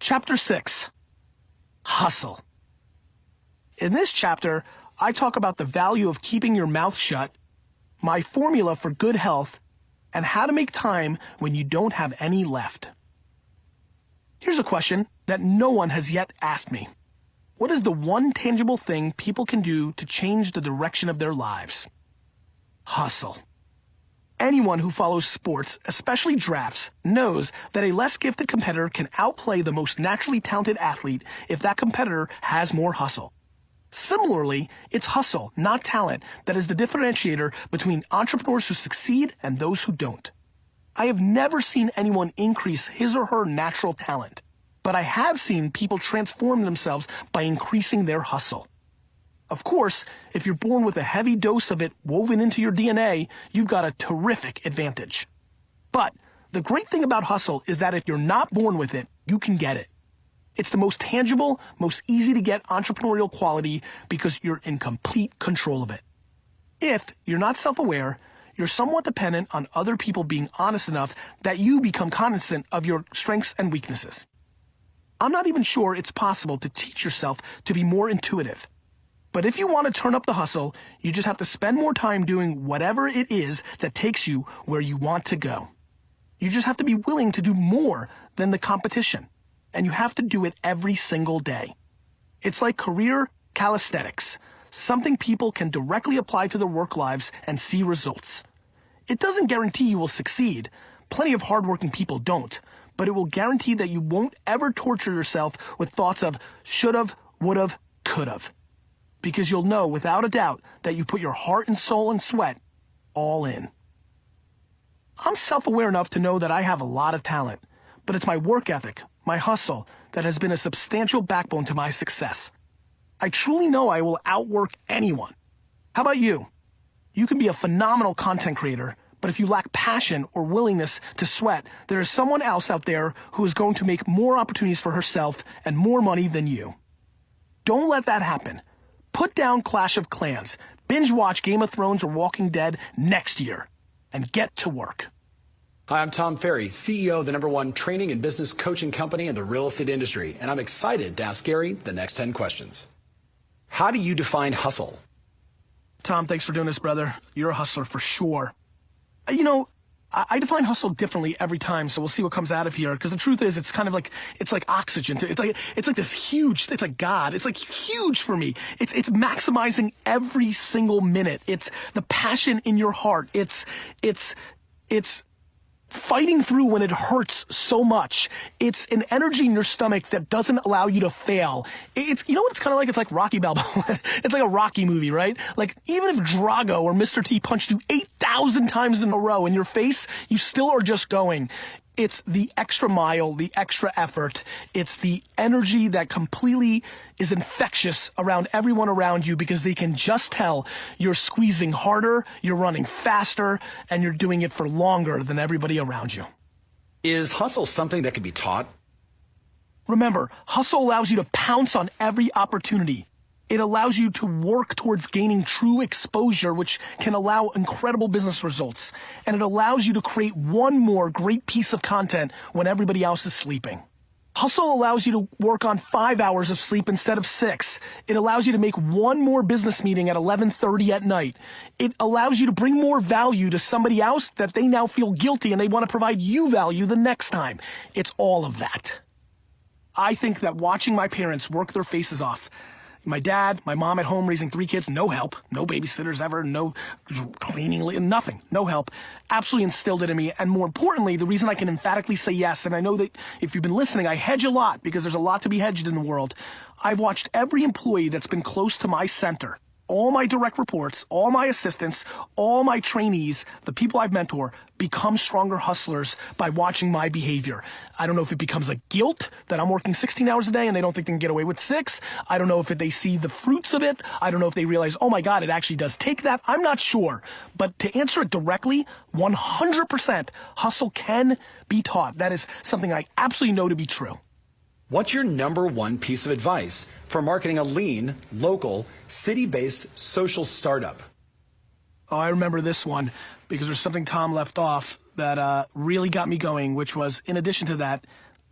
Chapter 6, Hustle. In this chapter, I talk about the value of keeping your mouth shut, my formula for good health, and how to make time when you don't have any left. Here's a question that no one has yet asked me. What is the one tangible thing people can do to change the direction of their lives? Hustle. Anyone who follows sports, especially drafts, knows that a less gifted competitor can outplay the most naturally talented athlete if that competitor has more hustle. Similarly, it's hustle, not talent, that is the differentiator between entrepreneurs who succeed and those who don't. I have never seen anyone increase his or her natural talent, but I have seen people transform themselves by increasing their hustle. Of course, if you're born with a heavy dose of it woven into your DNA, you've got a terrific advantage. But the great thing about hustle is that if you're not born with it, you can get it. It's the most tangible, most easy to get entrepreneurial quality because you're in complete control of it. If you're not self-aware, you're somewhat dependent on other people being honest enough that you become cognizant of your strengths and weaknesses. I'm not even sure it's possible to teach yourself to be more intuitive. But if you want to turn up the hustle, you just have to spend more time doing whatever it is that takes you where you want to go. You just have to be willing to do more than the competition. And you have to do it every single day. It's like career calisthenics, something people can directly apply to their work lives and see results. It doesn't guarantee you will succeed. Plenty of hardworking people don't. But it will guarantee that you won't ever torture yourself with thoughts of should've, would've, could've. Because you'll know without a doubt that you put your heart and soul and sweat all in. I'm self-aware enough to know that I have a lot of talent, but it's my work ethic, my hustle, that has been a substantial backbone to my success. I truly know I will outwork anyone. How about you? You can be a phenomenal content creator, but if you lack passion or willingness to sweat, there is someone else out there who is going to make more opportunities for herself and more money than you. Don't let that happen. Put down Clash of Clans, binge watch Game of Thrones or Walking Dead next year, and get to work. Hi, I'm Tom Ferry, CEO of the #1 training and business coaching company in the real estate industry, and I'm excited to ask Gary the next 10 questions. How do you define hustle? Tom, thanks for doing this, brother. You're a hustler for sure. You know, I define hustle differently every time, so we'll see what comes out of here. Because the truth is, it's kind of like, it's like oxygen. It's like this huge, it's like God. It's like huge for me. It's maximizing every single minute. It's the passion in your heart. It's fighting through when it hurts so much. It's an energy in your stomach that doesn't allow you to fail. You know what it's kind of like? It's like Rocky Balboa. It's like a Rocky movie, right? Like, even if Drago or Mr. T punched you 8,000 times in a row in your face, you still are just going. It's the extra mile, the extra effort. It's the energy that completely is infectious around everyone around you because they can just tell you're squeezing harder, you're running faster, and you're doing it for longer than everybody around you. Is hustle something that can be taught? Remember, hustle allows you to pounce on every opportunity. It allows you to work towards gaining true exposure, which can allow incredible business results. And it allows you to create one more great piece of content when everybody else is sleeping. Hustle allows you to work on 5 hours of sleep instead of 6. It allows you to make one more business meeting at 11:30 at night. It allows you to bring more value to somebody else that they now feel guilty and they want to provide you value the next time. It's all of that. I think that watching my parents work their faces off, my dad, my mom at home raising 3 kids, no help, no babysitters ever, no cleaning, nothing, no help, absolutely instilled it in me. And more importantly, the reason I can emphatically say yes, and I know that if you've been listening, I hedge a lot because there's a lot to be hedged in the world. I've watched every employee that's been close to my center, all my direct reports, all my assistants, all my trainees, the people I've mentored, become stronger hustlers by watching my behavior. I don't know if it becomes a guilt that I'm working 16 hours a day and they don't think they can get away with 6. I don't know if they see the fruits of it. I don't know if they realize, oh my God, it actually does take that. I'm not sure. But to answer it directly, 100% hustle can be taught. That is something I absolutely know to be true. What's your #1 piece of advice for marketing a lean, local, city-based social startup? Oh, I remember this one because there's something Tom left off that really got me going, which was, in addition to that,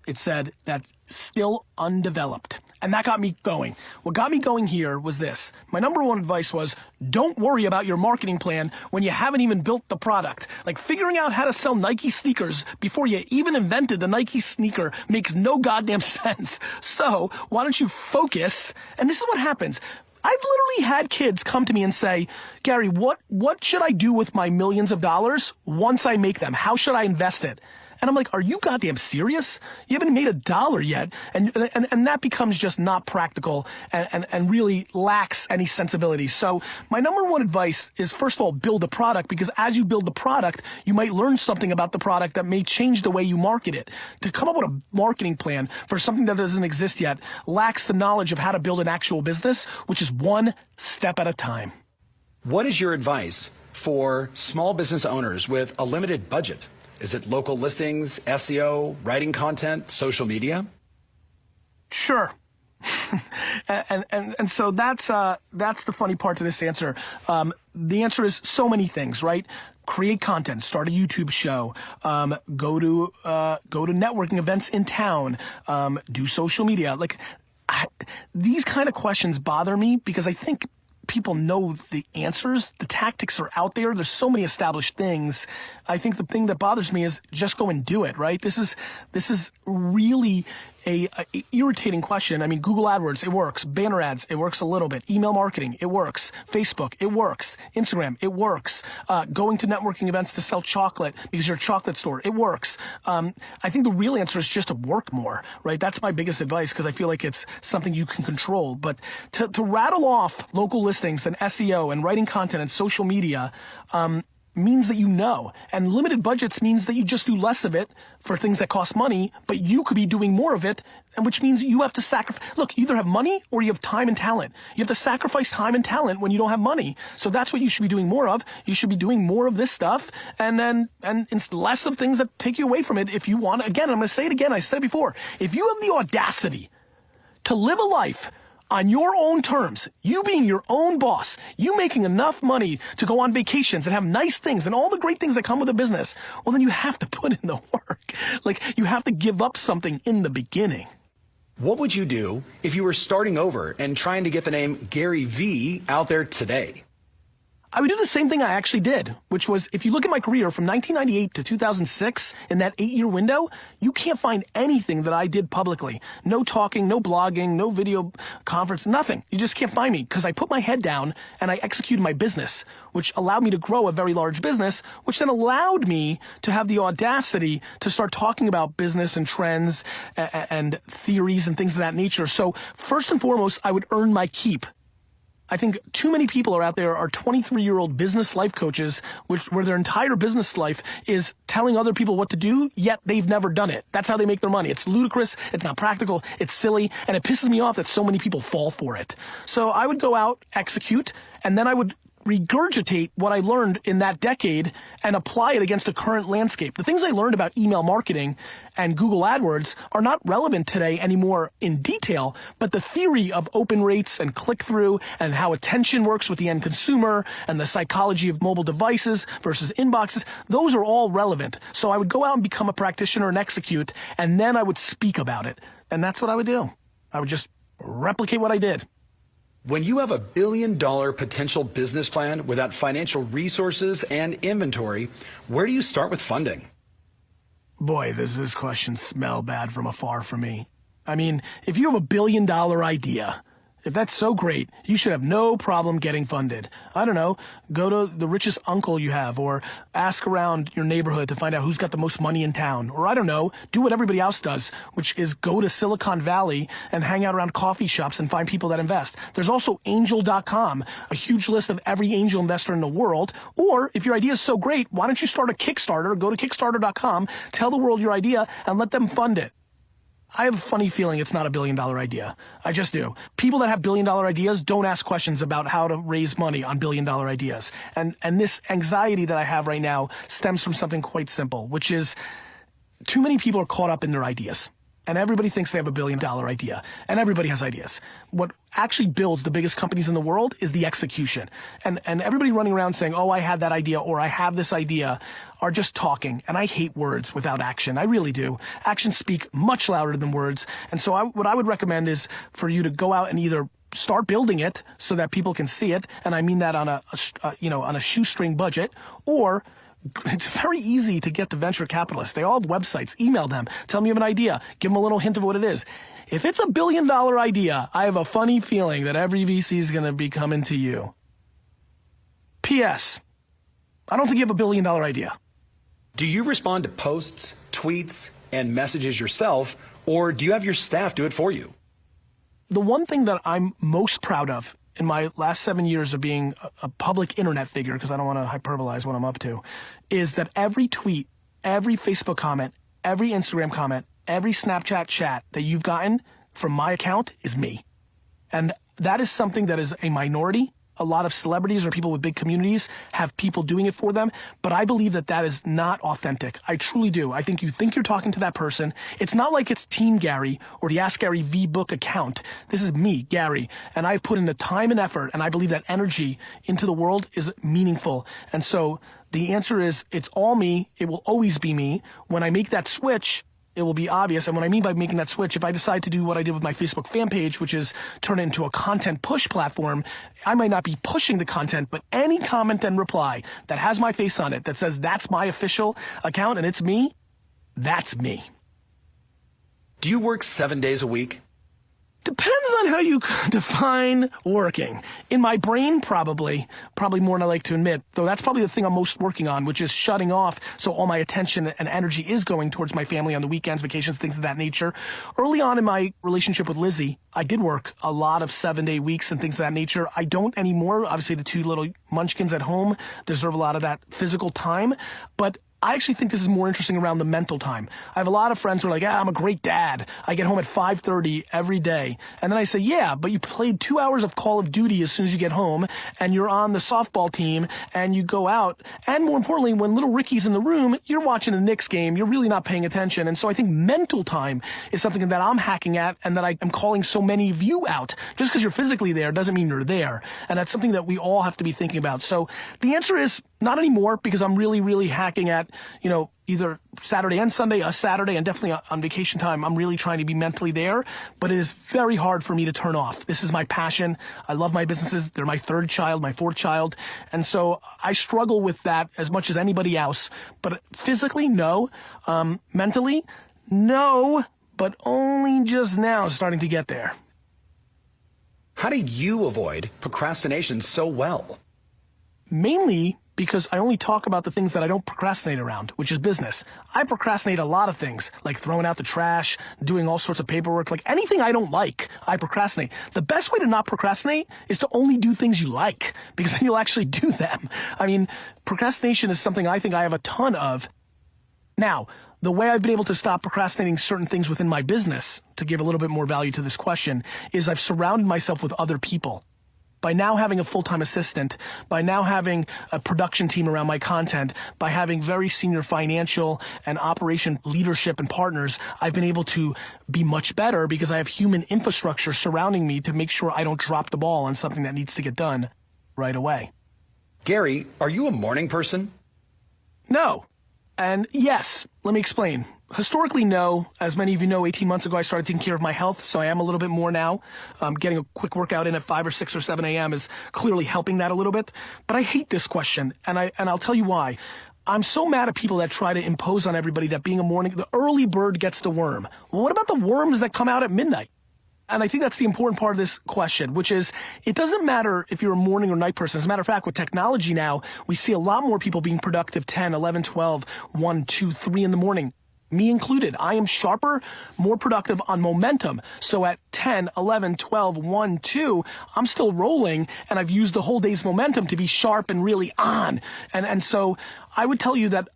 it said that's still undeveloped. And that got me going. What got me going here was this. My number one advice was, don't worry about your marketing plan when you haven't even built the product. Like, figuring out how to sell Nike sneakers before you even invented the Nike sneaker makes no goddamn sense. So why don't you focus? And this is what happens. I've literally had kids come to me and say, Gary, what should I do with my millions of dollars once I make them? How should I invest it? And I'm like, are you goddamn serious? You haven't made $1 yet. And that becomes just not practical and really lacks any sensibility. So my number one advice is, first of all, build a product, because as you build the product, you might learn something about the product that may change the way you market it. To come up with a marketing plan for something that doesn't exist yet lacks the knowledge of how to build an actual business, which is one step at a time. What is your advice for small business owners with a limited budget? Is it local listings, SEO, writing content, social media? Sure. and so that's the funny part to this answer. The answer is so many things, right? Create content, start a YouTube show, go to networking events in town, do social media. Like, these kind of questions bother me because I think people know the answers. The tactics are out there. There's so many established things. I think the thing that bothers me is just go and do it, right? This is really a irritating question. I mean, Google AdWords, it works. Banner ads, it works a little bit. Email marketing, it works. Facebook, it works. Instagram, it works. Going to networking events to sell chocolate because you're a chocolate store, it works. I think the real answer is just to work more, right? That's my biggest advice, because I feel like it's something you can control. But to rattle off local listings and SEO and writing content and social media, means that you know. And limited budgets means that you just do less of it for things that cost money, but you could be doing more of it, and which means you have to sacrifice. Look, you either have money or you have time and talent. You have to sacrifice time and talent when you don't have money. So that's what you should be doing more of. You should be doing more of this stuff, and it's less of things that take you away from it if you want. Again, I'm going to say it again. I said it before. If you have the audacity to live a life on your own terms, you being your own boss, you making enough money to go on vacations and have nice things and all the great things that come with a business, well, then you have to put in the work. Like, you have to give up something in the beginning. What would you do if you were starting over and trying to get the name Gary Vee out there today? I would do the same thing I actually did, which was, if you look at my career from 1998 to 2006, in that 8-year window, you can't find anything that I did publicly. No talking, no blogging, no video conference, nothing. You just can't find me, because I put my head down and I executed my business, which allowed me to grow a very large business, which then allowed me to have the audacity to start talking about business and trends and theories and things of that nature. So first and foremost, I would earn my keep. I think too many people are out there are 23-year-old business life coaches, where their entire business life is telling other people what to do, yet they've never done it. That's how they make their money. It's ludicrous. It's not practical. It's silly. And it pisses me off that so many people fall for it. So I would go out, execute, and then I would regurgitate what I learned in that decade and apply it against the current landscape. The things I learned about email marketing and Google AdWords are not relevant today anymore in detail, but the theory of open rates and click-through and how attention works with the end consumer and the psychology of mobile devices versus inboxes, those are all relevant. So I would go out and become a practitioner and execute, and then I would speak about it. And that's what I would do. I would just replicate what I did. When you have $1 billion potential business plan without financial resources and inventory, where do you start with funding? Boy, does this question smell bad from afar for me. I mean, if you have $1 billion idea, if that's so great, you should have no problem getting funded. I don't know, go to the richest uncle you have, or ask around your neighborhood to find out who's got the most money in town. Or I don't know, do what everybody else does, which is go to Silicon Valley and hang out around coffee shops and find people that invest. There's also angel.com, a huge list of every angel investor in the world. Or if your idea is so great, why don't you start a Kickstarter? Go to Kickstarter.com, tell the world your idea, and let them fund it. I have a funny feeling it's not $1 billion idea. I just do. People that have $1 billion ideas don't ask questions about how to raise money on $1 billion ideas. And this anxiety that I have right now stems from something quite simple, which is too many people are caught up in their ideas. And everybody thinks they have $1 billion idea. And everybody has ideas. What actually builds the biggest companies in the world is the execution. And everybody running around saying, oh, I had that idea or I have this idea are just talking. And I hate words without action. I really do. Actions speak much louder than words. And so what I would recommend is for you to go out and either start building it so that people can see it. And I mean that on on a shoestring budget, or it's very easy to get to venture capitalists. They all have websites. Email them. Tell them you have an idea. Give them a little hint of what it is. If it's $1 billion idea, I have a funny feeling that every VC is going to be coming to you. P.S. I don't think you have $1 billion idea. Do you respond to posts, tweets, and messages yourself, or do you have your staff do it for you? The one thing that I'm most proud of in my last 7 years of being a public internet figure, because I don't want to hyperbolize what I'm up to, is that every tweet, every Facebook comment, every Instagram comment, every Snapchat chat that you've gotten from my account is me. And that is something that is a minority. A lot of celebrities or people with big communities have people doing it for them, but I believe that that is not authentic. I truly do. I think you're talking to that person. It's not like it's Team Gary or the AskGaryVee book account. This is me, Gary, and I've put in the time and effort, and I believe that energy into the world is meaningful. And so the answer is, it's all me. It will always be me. When I make that switch, it will be obvious. And what I mean by making that switch, if I decide to do what I did with my Facebook fan page, which is turn it into a content push platform, I might not be pushing the content, but any comment and reply that has my face on it, that says that's my official account and it's me, that's me. Do you work 7 days a week? Depends on how you define working. In my brain, probably more than I like to admit, though that's probably the thing I'm most working on, which is shutting off so all my attention and energy is going towards my family on the weekends, vacations, things of that nature. Early on in my relationship with Lizzie, I did work a lot of 7-day weeks and things of that nature. I don't anymore. Obviously, the two little munchkins at home deserve a lot of that physical time, but I actually think this is more interesting around the mental time. I have a lot of friends who are like, I'm a great dad. I get home at 5:30 every day. And then I say, yeah, but you played 2 hours of Call of Duty as soon as you get home, and you're on the softball team, and you go out. And more importantly, when little Ricky's in the room, you're watching the Knicks game. You're really not paying attention. And so I think mental time is something that I'm hacking at and that I am calling so many of you out. Just because you're physically there doesn't mean you're there. And that's something that we all have to be thinking about. So the answer is not anymore, because I'm really, really hacking at, either Saturday and Sunday, a Saturday, and definitely on vacation time. I'm really trying to be mentally there, but it is very hard for me to turn off. This is my passion. I love my businesses. They're my third child, my fourth child. And so I struggle with that as much as anybody else. But physically, no. Mentally, no, but only just now starting to get there. How do you avoid procrastination so well? Mainly because I only talk about the things that I don't procrastinate around, which is business. I procrastinate a lot of things, like throwing out the trash, doing all sorts of paperwork, like anything I don't like, I procrastinate. The best way to not procrastinate is to only do things you like, because then you'll actually do them. I mean, procrastination is something I think I have a ton of. Now, the way I've been able to stop procrastinating certain things within my business, to give a little bit more value to this question, is I've surrounded myself with other people. By now having a full-time assistant, by now having a production team around my content, by having very senior financial and operation leadership and partners, I've been able to be much better because I have human infrastructure surrounding me to make sure I don't drop the ball on something that needs to get done right away. Gary, are you a morning person? No. And yes, let me explain. Historically, no. As many of you know, 18 months ago, I started taking care of my health, so I am a little bit more now. Getting a quick workout in at 5 or 6 or 7 a.m. is clearly helping that a little bit. But I hate this question, and I'll tell you why. I'm so mad at people that try to impose on everybody that being a morning, the early bird gets the worm. Well, what about the worms that come out at midnight? And I think that's the important part of this question, which is it doesn't matter if you're a morning or night person. As a matter of fact, with technology now, we see a lot more people being productive 10, 11, 12, 1, 2, 3 in the morning. Me included. I am sharper, more productive on momentum. So at 10, 11, 12, 1, 2, I'm still rolling, and I've used the whole day's momentum to be sharp and really on. And so I would tell you that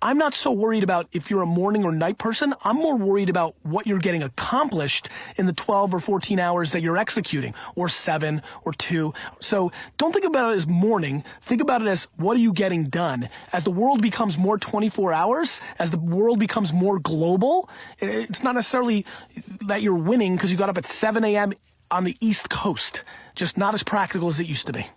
I'm not so worried about if you're a morning or night person. I'm more worried about what you're getting accomplished in the 12 or 14 hours that you're executing, or 7 or 2. So don't think about it as morning. Think about it as, what are you getting done? As the world becomes more 24 hours, as the world becomes more global, it's not necessarily that you're winning because you got up at 7 a.m. on the East Coast. Just not as practical as it used to be.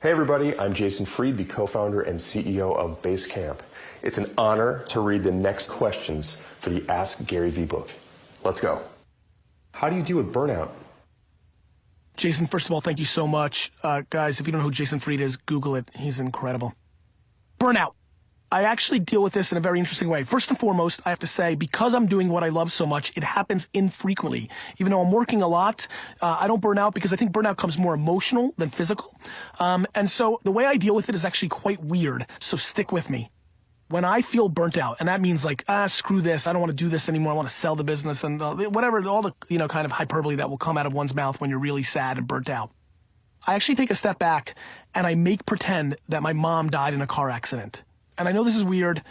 Hey everybody, I'm Jason Fried, the co-founder and CEO of Basecamp. It's an honor to read the next questions for the AskGaryVee book. Let's go. How do you deal with burnout? Jason, first of all, thank you so much. Guys, if you don't know who Jason Fried is, Google it. He's incredible. Burnout. I actually deal with this in a very interesting way. First and foremost, I have to say, because I'm doing what I love so much, it happens infrequently. Even though I'm working a lot, I don't burn out because I think burnout comes more emotional than physical. And so the way I deal with it is actually quite weird. So stick with me. When I feel burnt out, and that means like, screw this, I don't want to do this anymore, I want to sell the business, and whatever, all the, kind of hyperbole that will come out of one's mouth when you're really sad and burnt out. I actually take a step back and I make pretend that my mom died in a car accident. And I know this is weird,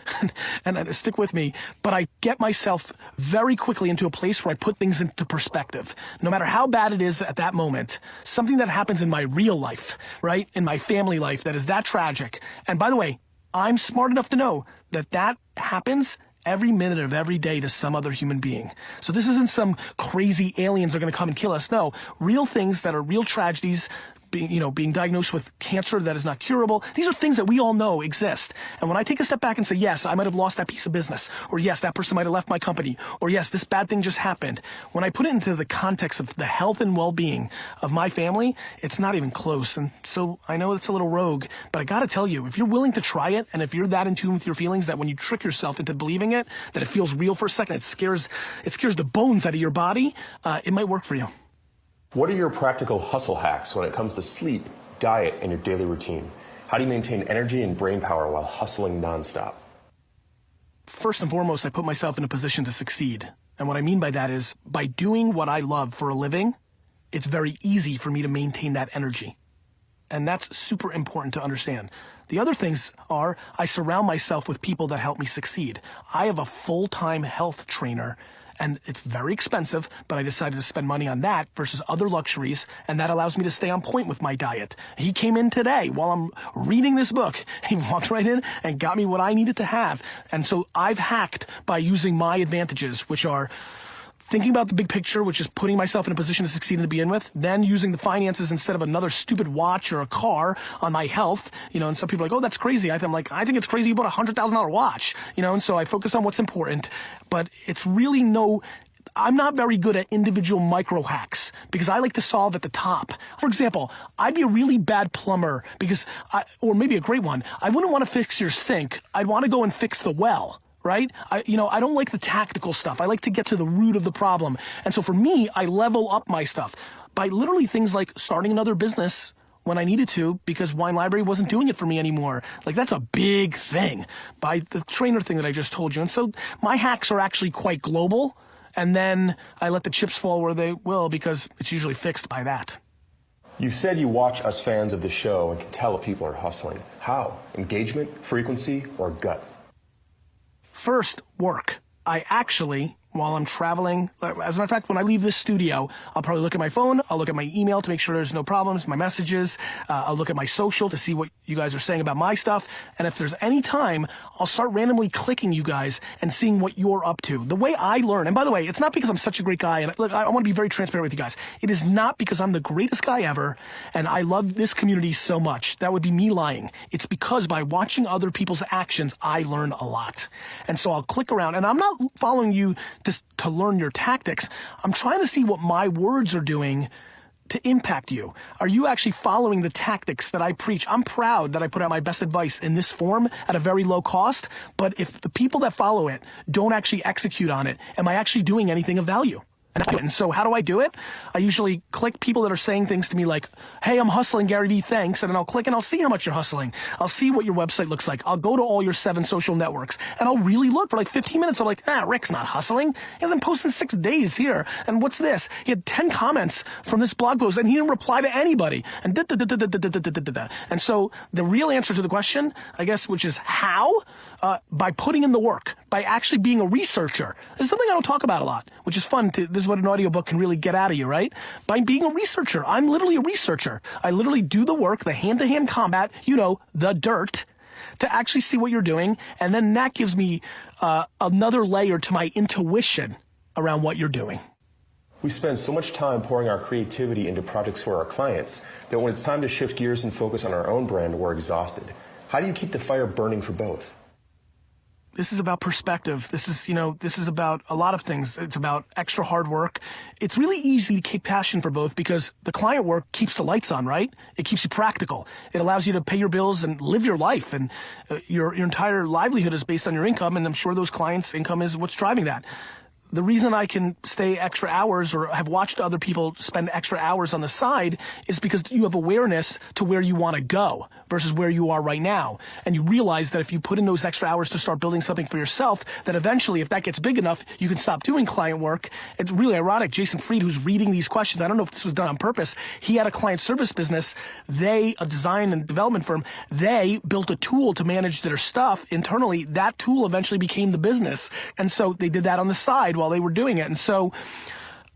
and stick with me, but I get myself very quickly into a place where I put things into perspective. No matter how bad it is at that moment, something that happens in my real life, right, in my family life that is that tragic. And by the way, I'm smart enough to know that that happens every minute of every day to some other human being. So this isn't some crazy aliens are going to come and kill us. No, real things that are real tragedies, being diagnosed with cancer that is not curable. These are things that we all know exist. And when I take a step back and say, yes, I might have lost that piece of business, or yes, that person might have left my company, or yes, this bad thing just happened. When I put it into the context of the health and well-being of my family, it's not even close. And so I know it's a little rogue, but I gotta tell you, if you're willing to try it, and if you're that in tune with your feelings that when you trick yourself into believing it, that it feels real for a second, it scares the bones out of your body, it might work for you. What are your practical hustle hacks when it comes to sleep, diet, and your daily routine? How do you maintain energy and brain power while hustling nonstop? First and foremost, I put myself in a position to succeed. And what I mean by that is, by doing what I love for a living, it's very easy for me to maintain that energy. And that's super important to understand. The other things are, I surround myself with people that help me succeed. I have a full-time health trainer, and it's very expensive, but I decided to spend money on that versus other luxuries, and that allows me to stay on point with my diet. He came in today while I'm reading this book. He walked right in and got me what I needed to have. And so I've hacked by using my advantages, which are thinking about the big picture, which is putting myself in a position to succeed to begin with, then using the finances instead of another stupid watch or a car on my health, and some people are like, oh, that's crazy. I think it's crazy you bought a $100,000 watch, and so I focus on what's important, but it's really I'm not very good at individual micro hacks because I like to solve at the top. For example, I'd be a really bad plumber or maybe a great one. I wouldn't want to fix your sink. I'd want to go and fix the well. Right? I don't like the tactical stuff. I like to get to the root of the problem. And so for me, I level up my stuff by literally things like starting another business when I needed to because Wine Library wasn't doing it for me anymore. Like, that's a big thing by the trainer thing that I just told you. And so my hacks are actually quite global. And then I let the chips fall where they will because it's usually fixed by that. You said you watch us fans of the show and can tell if people are hustling. How? Engagement, frequency, or gut? First, work. I actually, while I'm traveling, as a matter of fact, when I leave this studio, I'll probably look at my phone, I'll look at my email to make sure there's no problems, my messages, I'll look at my social to see what you guys are saying about my stuff, and if there's any time, I'll start randomly clicking you guys and seeing what you're up to. The way I learn, and by the way, it's not because I'm such a great guy, and look, I want to be very transparent with you guys. It is not because I'm the greatest guy ever, and I love this community so much. That would be me lying. It's because by watching other people's actions, I learn a lot. And so I'll click around, and I'm not following you to learn your tactics. I'm trying to see what my words are doing to impact you. Are you actually following the tactics that I preach? I'm proud that I put out my best advice in this form at a very low cost, but if the people that follow it don't actually execute on it, am I actually doing anything of value? And so how do I do it? I usually click people that are saying things to me like, hey, I'm hustling, Gary Vee, thanks. And then I'll click and I'll see how much you're hustling. I'll see what your website looks like. I'll go to all your 7 social networks and I'll really look for like 15 minutes. I'm like, Rick's not hustling. He hasn't posted in 6 days here. And what's this? He had 10 comments from this blog post and he didn't reply to anybody. And so the real answer to the question, I guess, which is how, by putting in the work, by actually being a researcher. This is something I don't talk about a lot, which is fun. This is what an audiobook can really get out of you, right? By being a researcher. I'm literally a researcher. I literally do the work, the hand-to-hand combat, the dirt, to actually see what you're doing. And then that gives me another layer to my intuition around what you're doing. We spend so much time pouring our creativity into projects for our clients that when it's time to shift gears and focus on our own brand, we're exhausted. How do you keep the fire burning for both? This is about perspective. This is about a lot of things. It's about extra hard work. It's really easy to keep passion for both because the client work keeps the lights on, right? It keeps you practical. It allows you to pay your bills and live your life. And your entire livelihood is based on your income. And I'm sure those clients' income is what's driving that. The reason I can stay extra hours or have watched other people spend extra hours on the side is because you have awareness to where you want to go versus where you are right now. And you realize that if you put in those extra hours to start building something for yourself, that eventually, if that gets big enough, you can stop doing client work. It's really ironic. Jason Fried, who's reading these questions, I don't know if this was done on purpose. He had a client service business. A design and development firm, they built a tool to manage their stuff internally. That tool eventually became the business. And so they did that on the side while they were doing it. And so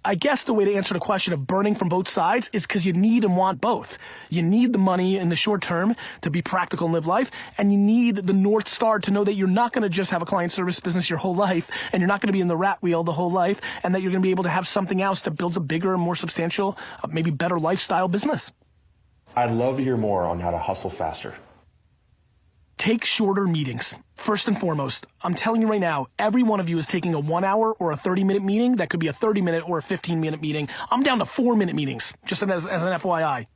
I guess the way to answer the question of burning from both sides is because you need and want both. You need the money in the short term to be practical and live life, and you need the North Star to know that you're not going to just have a client service business your whole life, and you're not going to be in the rat wheel the whole life, and that you're going to be able to have something else that builds a bigger, more substantial, maybe better lifestyle business. I'd love to hear more on how to hustle faster. Take shorter meetings. First and foremost, I'm telling you right now, every one of you is taking a 1 hour or a 30-minute meeting. That could be a 30-minute or a 15-minute meeting. I'm down to 4-minute meetings, just as an FYI.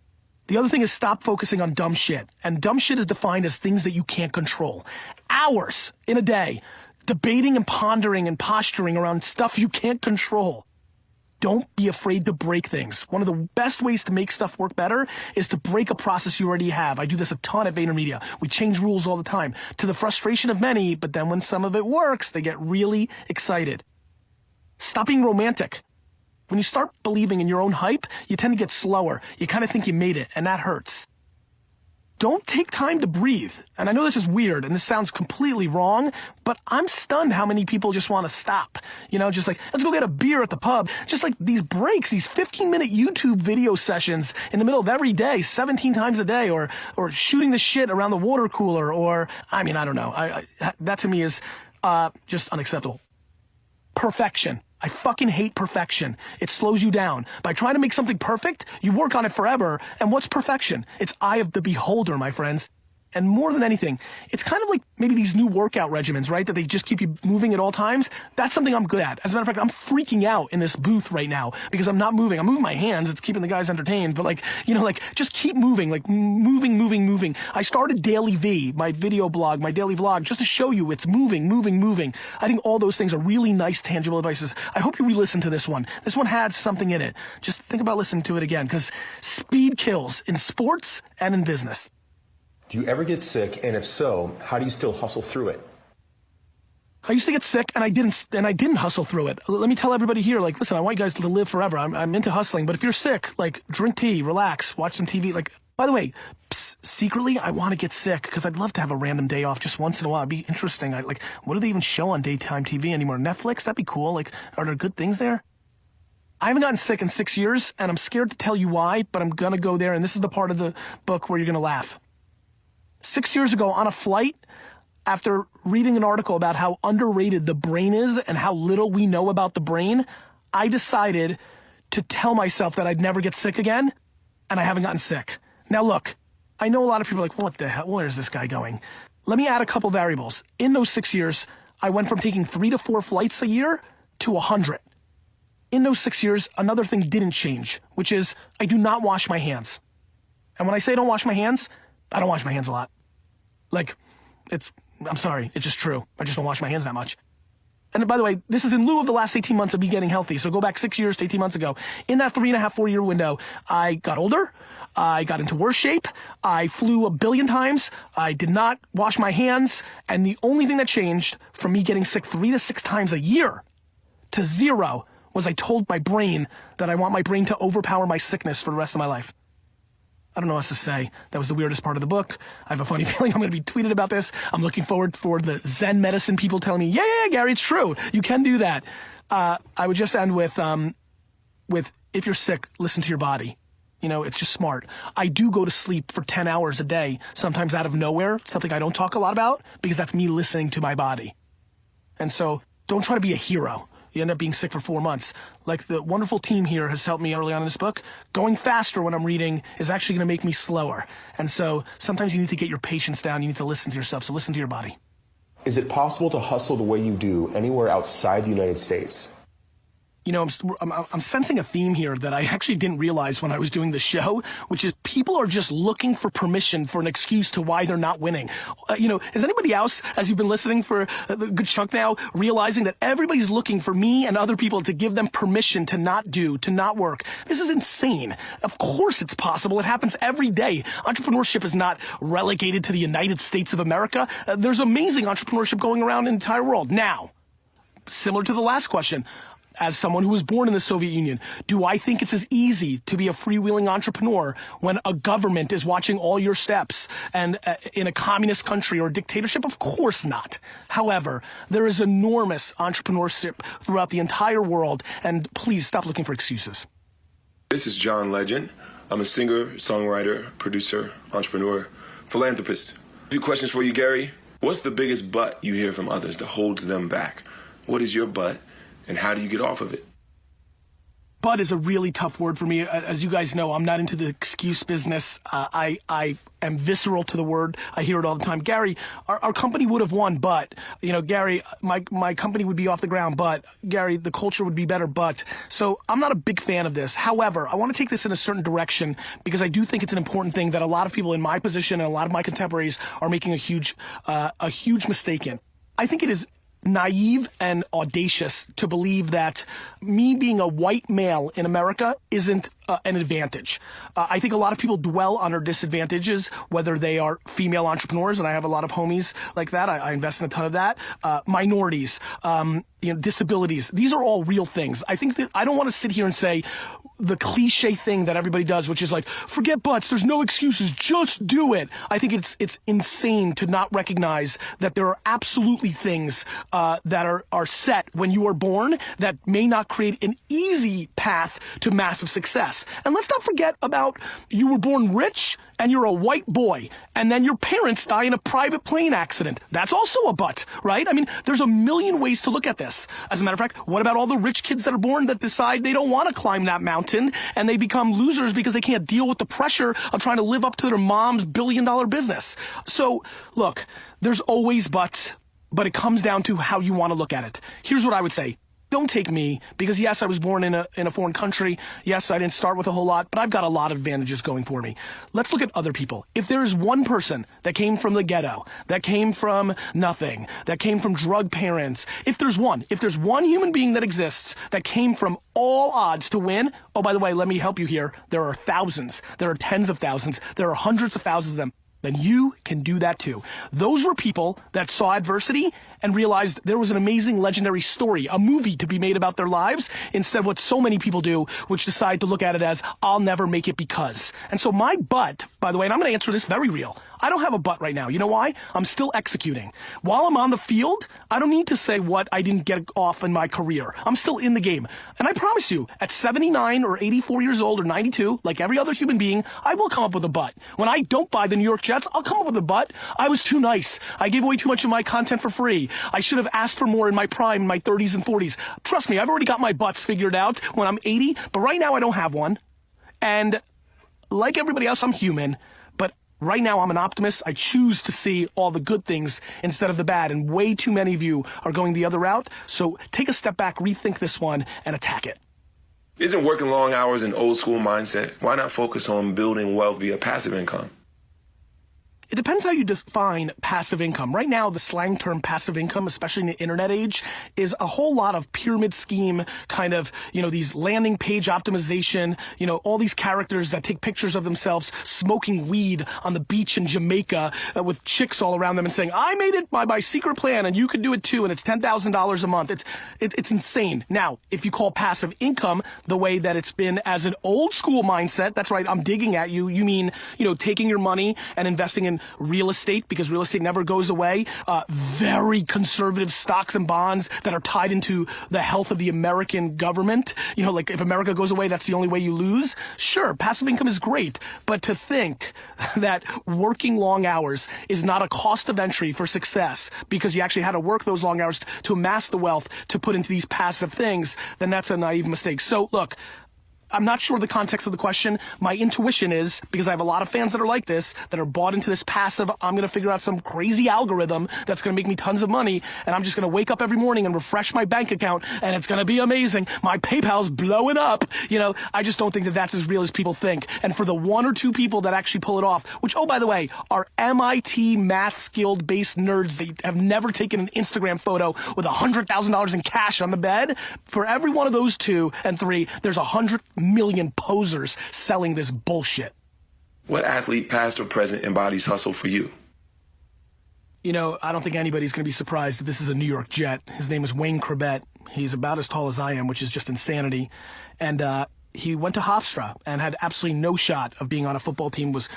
The other thing is stop focusing on dumb shit. And dumb shit is defined as things that you can't control. Hours in a day, debating and pondering and posturing around stuff you can't control. Don't be afraid to break things. One of the best ways to make stuff work better is to break a process you already have. I do this a ton at VaynerMedia. We change rules all the time to the frustration of many, but then when some of it works, they get really excited. Stop being romantic. When you start believing in your own hype, you tend to get slower. You kind of think you made it, and that hurts. Don't take time to breathe. And I know this is weird and this sounds completely wrong, but I'm stunned how many people just want to stop. Just like, let's go get a beer at the pub. Just like these breaks, these 15-minute YouTube video sessions in the middle of every day, 17 times a day, or shooting the shit around the water cooler, I don't know. That to me is just unacceptable. Perfection. I fucking hate perfection. It slows you down. By trying to make something perfect, you work on it forever. And what's perfection? It's eye of the beholder, my friends. And more than anything, it's kind of like maybe these new workout regimens, right? That they just keep you moving at all times. That's something I'm good at. As a matter of fact, I'm freaking out in this booth right now because I'm not moving. I'm moving my hands. It's keeping the guys entertained. But just keep moving, moving. I started Daily V, my video blog, my daily vlog, just to show you it's moving. I think all those things are really nice, tangible advices. I hope you re-listen to this one. This one had something in it. Just think about listening to it again because speed kills in sports and in business. Do you ever get sick? And if so, how do you still hustle through it? I used to get sick and I didn't hustle through it. Let me tell everybody here, listen, I want you guys to live forever. I'm into hustling, but if you're sick, drink tea, relax, watch some TV. By the way, secretly, I want to get sick because I'd love to have a random day off just once in a while. It'd be interesting. What do they even show on daytime TV anymore? Netflix? That'd be cool. Are there good things there? I haven't gotten sick in 6 years and I'm scared to tell you why, but I'm going to go there. And this is the part of the book where you're going to laugh. 6 years ago on a flight, after reading an article about how underrated the brain is and how little we know about the brain, I decided to tell myself that I'd never get sick again, and I haven't gotten sick. Now look, I know a lot of people are like, what the hell, where is this guy going? Let me add a couple variables. In those 6 years, I went from taking 3 to 4 flights a year to 100. In those 6 years, another thing didn't change, which is I do not wash my hands. And when I say I don't wash my hands, I don't wash my hands a lot. I'm sorry, it's just true. I just don't wash my hands that much. And by the way, this is in lieu of the last 18 months of me getting healthy. So go back 6 years to 18 months ago. In that 3.5, 4 year window, I got older. I got into worse shape. I flew 1 billion times. I did not wash my hands. And the only thing that changed from me getting sick 3 to 6 times a year to 0 was I told my brain that I want my brain to overpower my sickness for the rest of my life. I don't know what else to say. That was the weirdest part of the book. I have a funny feeling I'm going to be tweeted about this. I'm looking forward for the Zen medicine people telling me, yeah, Gary, it's true. You can do that. I would just end with if you're sick, listen to your body. You know, it's just smart. I do go to sleep for 10 hours a day, sometimes out of nowhere, something I don't talk a lot about, because that's me listening to my body. And so don't try to be a hero. You end up being sick for 4 months. Like the wonderful team here has helped me early on in this book, going faster when I'm reading is actually going to make me slower. And so sometimes you need to get your patience down. You need to listen to yourself. So listen to your body. Is it possible to hustle the way you do anywhere outside the United States? You know, I'm sensing a theme here that I actually didn't realize when I was doing the show, which is people are just looking for permission for an excuse to why they're not winning. You know, is anybody else, as you've been listening for a good chunk now, realizing that everybody's looking for me and other people to give them permission to not do, to not work? This is insane. Of course it's possible. It happens every day. Entrepreneurship is not relegated to the United States of America. There's amazing entrepreneurship going around in the entire world. Now, similar to the last question, as someone who was born in the Soviet Union, do I think it's as easy to be a freewheeling entrepreneur when a government is watching all your steps and in a communist country or a dictatorship? Of course not. However, there is enormous entrepreneurship throughout the entire world, and please stop looking for excuses. This is John Legend. I'm a singer, songwriter, producer, entrepreneur, philanthropist. A few questions for you, Gary. What's the biggest but you hear from others that holds them back? What is your but? And how do you get off of it? But is a really tough word for me. As you guys know, I'm not into the excuse business. I am visceral to the word. I hear it all the time. Gary, our company would have won, but, you know, Gary, my company would be off the ground, but, Gary, the culture would be better, but. So I'm not a big fan of this. However, I want to take this in a certain direction because I do think it's an important thing that a lot of people in my position and a lot of my contemporaries are making a huge mistake in. I think it is naive and audacious to believe that me being a white male in America isn't an advantage. I think a lot of people dwell on our disadvantages, whether they are female entrepreneurs, and I have a lot of homies like that. I invest in a ton of that. Minorities, disabilities. These are all real things. I think that I don't want to sit here and say the cliche thing that everybody does, which is like, forget buts, there's no excuses, just do it. I think it's insane to not recognize that there are absolutely things that are set when you are born that may not create an easy path to massive success. And let's not forget about you were born rich and you're a white boy, and then your parents die in a private plane accident. That's also a but, right? I mean, there's a million ways to look at this. As a matter of fact, what about all the rich kids that are born that decide they don't want to climb that mountain and they become losers because they can't deal with the pressure of trying to live up to their mom's billion-dollar business? So, look, there's always buts, but it comes down to how you want to look at it. Here's what I would say. Don't take me, because yes, I was born in a foreign country. Yes, I didn't start with a whole lot, but I've got a lot of advantages going for me. Let's look at other people. If there's one person that came from the ghetto, that came from nothing, that came from drug parents, if there's one human being that exists that came from all odds to win, oh, by the way, let me help you here. There are thousands. There are tens of thousands. There are hundreds of thousands of them. Then you can do that too. Those were people that saw adversity and realized there was an amazing legendary story, a movie to be made about their lives, instead of what so many people do, which decide to look at it as, I'll never make it because. And so my but, by the way, and I'm going to answer this very real, I don't have a but right now. You know why? I'm still executing. While I'm on the field, I don't need to say what I didn't get off in my career. I'm still in the game. And I promise you, at 79 or 84 years old or 92, like every other human being, I will come up with a but. When I don't buy the New York Jets, I'll come up with a but. I was too nice. I gave away too much of my content for free. I should have asked for more in my prime, in my 30s and 40s. Trust me, I've already got my buts figured out when I'm 80, but right now I don't have one. And like everybody else, I'm human. But right now I'm an optimist. I choose to see all the good things instead of the bad. And way too many of you are going the other route. So take a step back, rethink this one, and attack it. Isn't working long hours an old school mindset? Why not focus on building wealth via passive income? It depends how you define passive income. Right now, the slang term passive income, especially in the internet age, is a whole lot of pyramid scheme kind of, these landing page optimization, all these characters that take pictures of themselves smoking weed on the beach in Jamaica with chicks all around them and saying, I made it by my secret plan and you could do it too, and it's $10,000 a month. It's insane. Now, if you call passive income the way that it's been as an old school mindset, that's right, I'm digging at you. You mean, taking your money and investing in real estate, because real estate never goes away. Very conservative stocks and bonds that are tied into the health of the American government. Like if America goes away, that's the only way you lose. Sure, passive income is great, but to think that working long hours is not a cost of entry for success because you actually had to work those long hours to amass the wealth to put into these passive things, then that's a naive mistake. So look, I'm not sure the context of the question. My intuition is, because I have a lot of fans that are like this, that are bought into this passive, I'm going to figure out some crazy algorithm that's going to make me tons of money, and I'm just going to wake up every morning and refresh my bank account, and it's going to be amazing. My PayPal's blowing up. I just don't think that that's as real as people think. And for the one or two people that actually pull it off, which, oh, by the way, are MIT math skilled based nerds that have never taken an Instagram photo with $100,000 in cash on the bed, for every one of those 2 and 3, there's 100 million posers selling this bullshit. What athlete, past or present, embodies hustle for you? I don't think anybody's going to be surprised that this is a New York Jet. His name is Wayne Corbett. He's about as tall as I am, which is just insanity. And he went to Hofstra and had absolutely no shot of being on a football team, was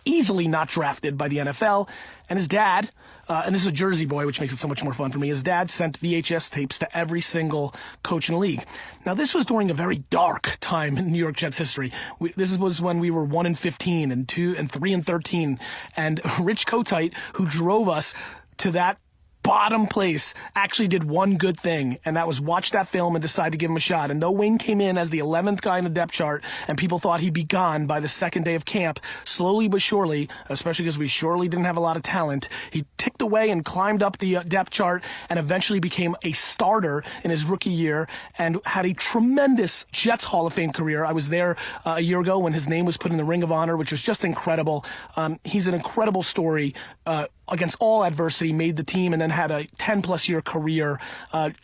easily not drafted by the NFL. And his dad, and this is a Jersey boy, which makes it so much more fun for me, his dad sent VHS tapes to every single coach in the league. Now, this was during a very dark time in New York Jets history. This was when we were 1-15 and 2 and 3-13. And Rich Kotite, who drove us to that bottom place, actually did one good thing, and that was watch that film and decide to give him a shot. And though Wayne came in as the 11th guy in the depth chart and people thought he'd be gone by the second day of camp, slowly but surely, especially because we surely didn't have a lot of talent, he ticked away and climbed up the depth chart and eventually became a starter in his rookie year and had a tremendous Jets Hall of Fame career. I was there a year ago when his name was put in the Ring of Honor, which was just incredible. He's an incredible story. Against all adversity, made the team, and then had a 10-plus year career,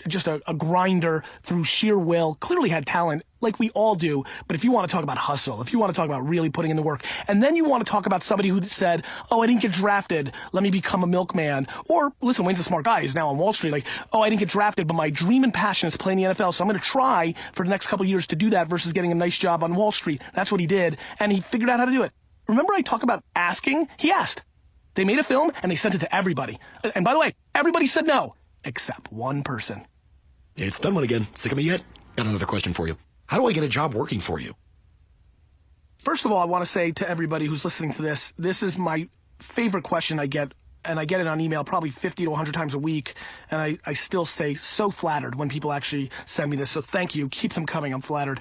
just a grinder through sheer will, clearly had talent, like we all do. But if you want to talk about hustle, if you want to talk about really putting in the work, and then you want to talk about somebody who said, oh, I didn't get drafted, let me become a milkman. Or, listen, Wayne's a smart guy, he's now on Wall Street, like, oh, I didn't get drafted, but my dream and passion is playing the NFL, so I'm going to try for the next couple of years to do that versus getting a nice job on Wall Street. That's what he did, and he figured out how to do it. Remember I talk about asking? He asked. They made a film, and they sent it to everybody. And by the way, everybody said no, except one person. It's done one again. Sick of me yet? Got another question for you. How do I get a job working for you? First of all, I want to say to everybody who's listening to this, this is my favorite question I get, and I get it on email probably 50 to 100 times a week, and I still stay so flattered when people actually send me this, so thank you. Keep them coming. I'm flattered.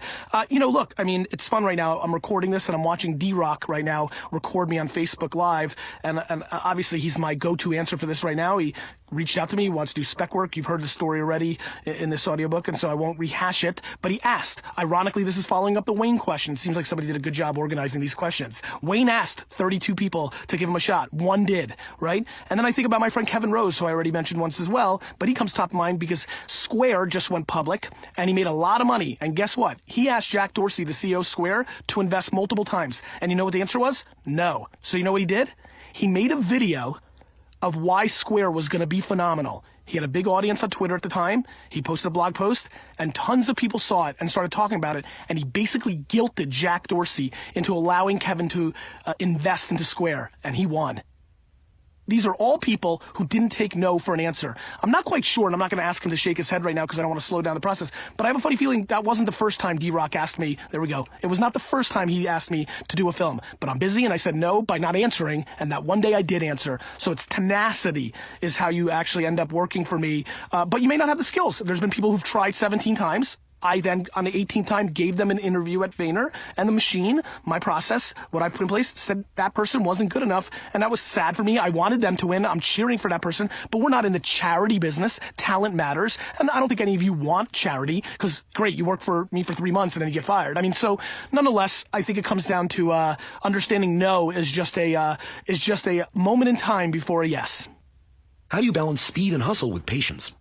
Look, it's fun right now. I'm recording this, and I'm watching D-Rock right now record me on Facebook Live, and obviously he's my go-to answer for this right now. He reached out to me, wants to do spec work. You've heard the story already in this audiobook, and so I won't rehash it. But he asked, ironically, this is following up the Wayne question. Seems like somebody did a good job organizing these questions. Wayne asked 32 people to give him a shot. One did, right? And then I think about my friend Kevin Rose, who I already mentioned once as well, but he comes top of mind because Square just went public, and he made a lot of money. And guess what? He asked Jack Dorsey, the CEO of Square, to invest multiple times. And you know what the answer was? No. So you know what he did? He made a video of why Square was going to be phenomenal. He had a big audience on Twitter at the time. He posted a blog post, and tons of people saw it and started talking about it. And he basically guilted Jack Dorsey into allowing Kevin to invest into Square, and he won. These are all people who didn't take no for an answer. I'm not quite sure, and I'm not going to ask him to shake his head right now because I don't want to slow down the process, but I have a funny feeling that wasn't the first time D-Rock asked me. There we go. It was not the first time he asked me to do a film, but I'm busy, and I said no by not answering, and that one day I did answer. So it's tenacity is how you actually end up working for me, but you may not have the skills. There's been people who've tried 17 times. I then, on the 18th time, gave them an interview at Vayner, and the machine, my process, what I put in place, said that person wasn't good enough, and that was sad for me. I wanted them to win. I'm cheering for that person, but we're not in the charity business. Talent matters, and I don't think any of you want charity, because great, you work for me for 3 months and then you get fired. I mean, so nonetheless, I think it comes down to understanding no is just a moment in time before a yes. How do you balance speed and hustle with patience?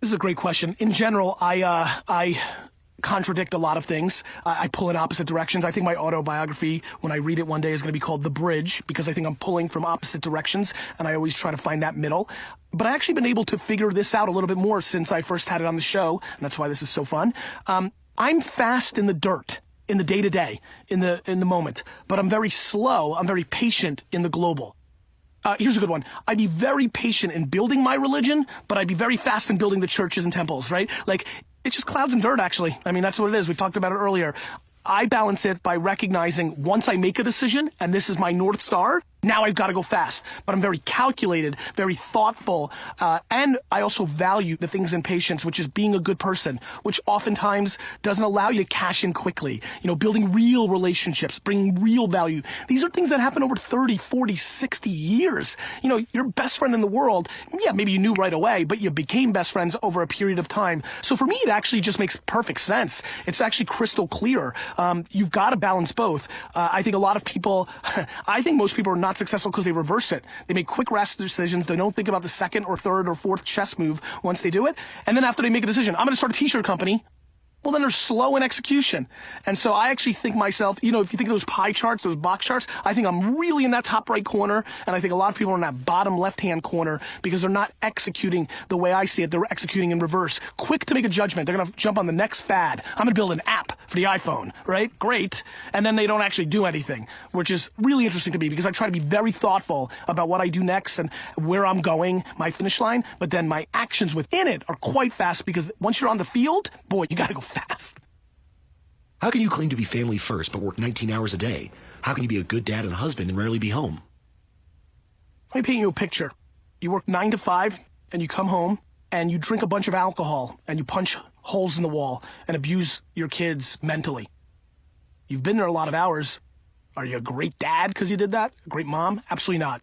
This is a great question. In general, I contradict a lot of things. I pull in opposite directions. I think my autobiography, when I read it one day, is going to be called The Bridge, because I think I'm pulling from opposite directions, and I always try to find that middle. But I've actually been able to figure this out a little bit more since I first had it on the show, and that's why this is so fun. I'm fast in the dirt, in the day-to-day, in the moment, but I'm very slow. I'm very patient in the global. Here's a good one. I'd be very patient in building my religion, but I'd be very fast in building the churches and temples, right? Like, it's just clouds and dirt, actually. I mean, that's what it is. We talked about it earlier. I balance it by recognizing once I make a decision, and this is my North Star, now I've got to go fast. But I'm very calculated, very thoughtful, and I also value the things in patience, which is being a good person, which oftentimes doesn't allow you to cash in quickly. You know, building real relationships, bringing real value. These are things that happen over 30, 40, 60 years. You know, your best friend in the world, yeah, maybe you knew right away, but you became best friends over a period of time. So for me, it actually just makes perfect sense. It's actually crystal clear. You've got to balance both. I think a lot of people, I think most people are not successful because they reverse it. They make quick, rash decisions. They don't think about the second or third or fourth chess move once they do it. And then after they make a decision, I'm going to start a t-shirt company. Well, then they're slow in execution. And so I actually think myself, you know, if you think of those pie charts, those box charts, I think I'm really in that top right corner. And I think a lot of people are in that bottom left-hand corner because they're not executing the way I see it. They're executing in reverse. Quick to make a judgment. They're going to jump on the next fad. I'm going to build an app for the iPhone, right? Great. And then they don't actually do anything, which is really interesting to me because I try to be very thoughtful about what I do next and where I'm going, my finish line. But then my actions within it are quite fast because once you're on the field, boy, you got to go fast. How can you claim to be family first but work 19 hours a day? How can you be a good dad and husband and rarely be home? Let me paint you a picture. You work 9 to 5 and you come home and you drink a bunch of alcohol and you punch holes in the wall and abuse your kids mentally. You've been there a lot of hours. Are you a great dad because you did that? A great mom? Absolutely not.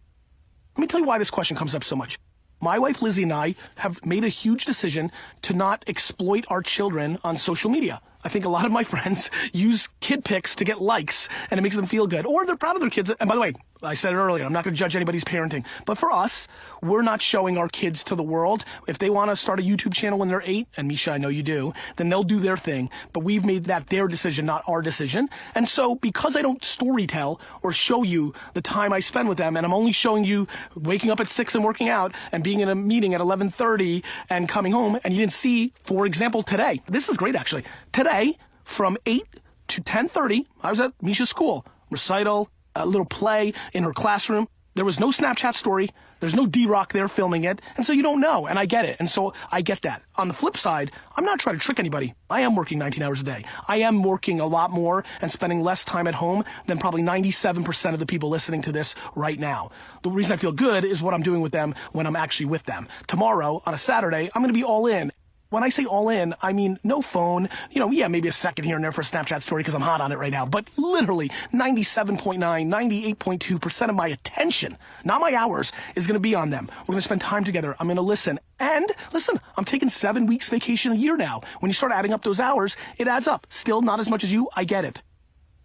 Let me tell you why this question comes up so much. My wife, Lizzie, and I have made a huge decision to not exploit our children on social media. I think a lot of my friends use kid pics to get likes, and it makes them feel good. Or they're proud of their kids. And by the way, I said it earlier, I'm not going to judge anybody's parenting. But for us, we're not showing our kids to the world. If they want to start a YouTube channel when they're 8, and Misha, I know you do, then they'll do their thing. But we've made that their decision, not our decision. And so because I don't storytell or show you the time I spend with them, and I'm only showing you waking up at 6 and working out and being in a meeting at 11:30 and coming home, and you didn't see, for example, today. This is great, actually. Today, from 8 to 10:30, I was at Misha's school. Recital, a little play in her classroom. There was no Snapchat story. There's no D-Rock there filming it. And so you don't know, and I get it. And so I get that. On the flip side, I'm not trying to trick anybody. I am working 19 hours a day. I am working a lot more and spending less time at home than probably 97% of the people listening to this right now. The reason I feel good is what I'm doing with them when I'm actually with them. Tomorrow, on a Saturday, I'm going to be all in. When I say all in, I mean no phone, you know, yeah, maybe a second here and there for a Snapchat story because I'm hot on it right now, but literally 97.9, 98.2% of my attention, not my hours, is going to be on them. We're going to spend time together. I'm going to listen. And listen, I'm taking 7 weeks vacation a year now. When you start adding up those hours, it adds up. Still not as much as you, I get it.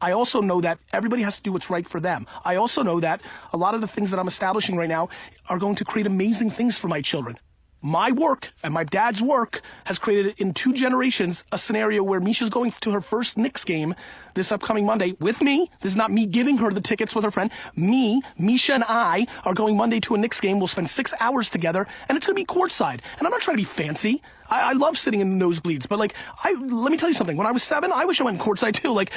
I also know that everybody has to do what's right for them. I also know that a lot of the things that I'm establishing right now are going to create amazing things for my children. My work and my dad's work has created in 2 generations a scenario where Misha's going to her first Knicks game this upcoming Monday with me. This is not me giving her the tickets with her friend. Me, Misha, and I are going Monday to a Knicks game. We'll spend 6 hours together, and it's going to be courtside. And I'm not trying to be fancy. I love sitting in the nosebleeds, but let me tell you something. When I was 7, I wish I went courtside too. Like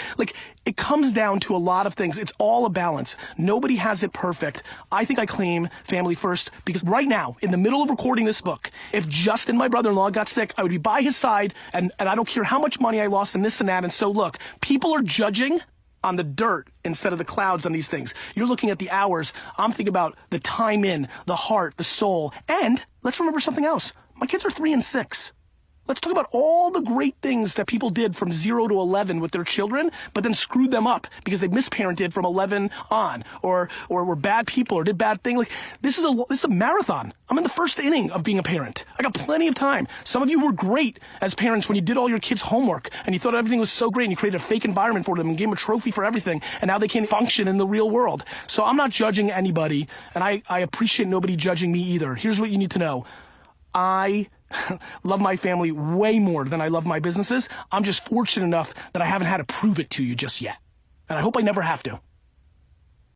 it comes down to a lot of things. It's all a balance. Nobody has it perfect. I think I claim family first because right now, in the middle of recording this book, if Justin, my brother-in-law, got sick, I would be by his side, and I don't care how much money I lost in this and that. And so look, people are judging on the dirt instead of the clouds on these things. You're looking at the hours. I'm thinking about the time in, the heart, the soul. And let's remember something else. My kids are 3 and 6. Let's talk about all the great things that people did from 0 to 11 with their children, but then screwed them up because they misparented from 11 on, or were bad people or did bad things. Like, this is a marathon. I'm in the first inning of being a parent. I got plenty of time. Some of you were great as parents when you did all your kids' homework and you thought everything was so great and you created a fake environment for them and gave them a trophy for everything, and now they can't function in the real world. So I'm not judging anybody, and I appreciate nobody judging me either. Here's what you need to know. I love my family way more than I love my businesses. I'm just fortunate enough that I haven't had to prove it to you just yet. And I hope I never have to.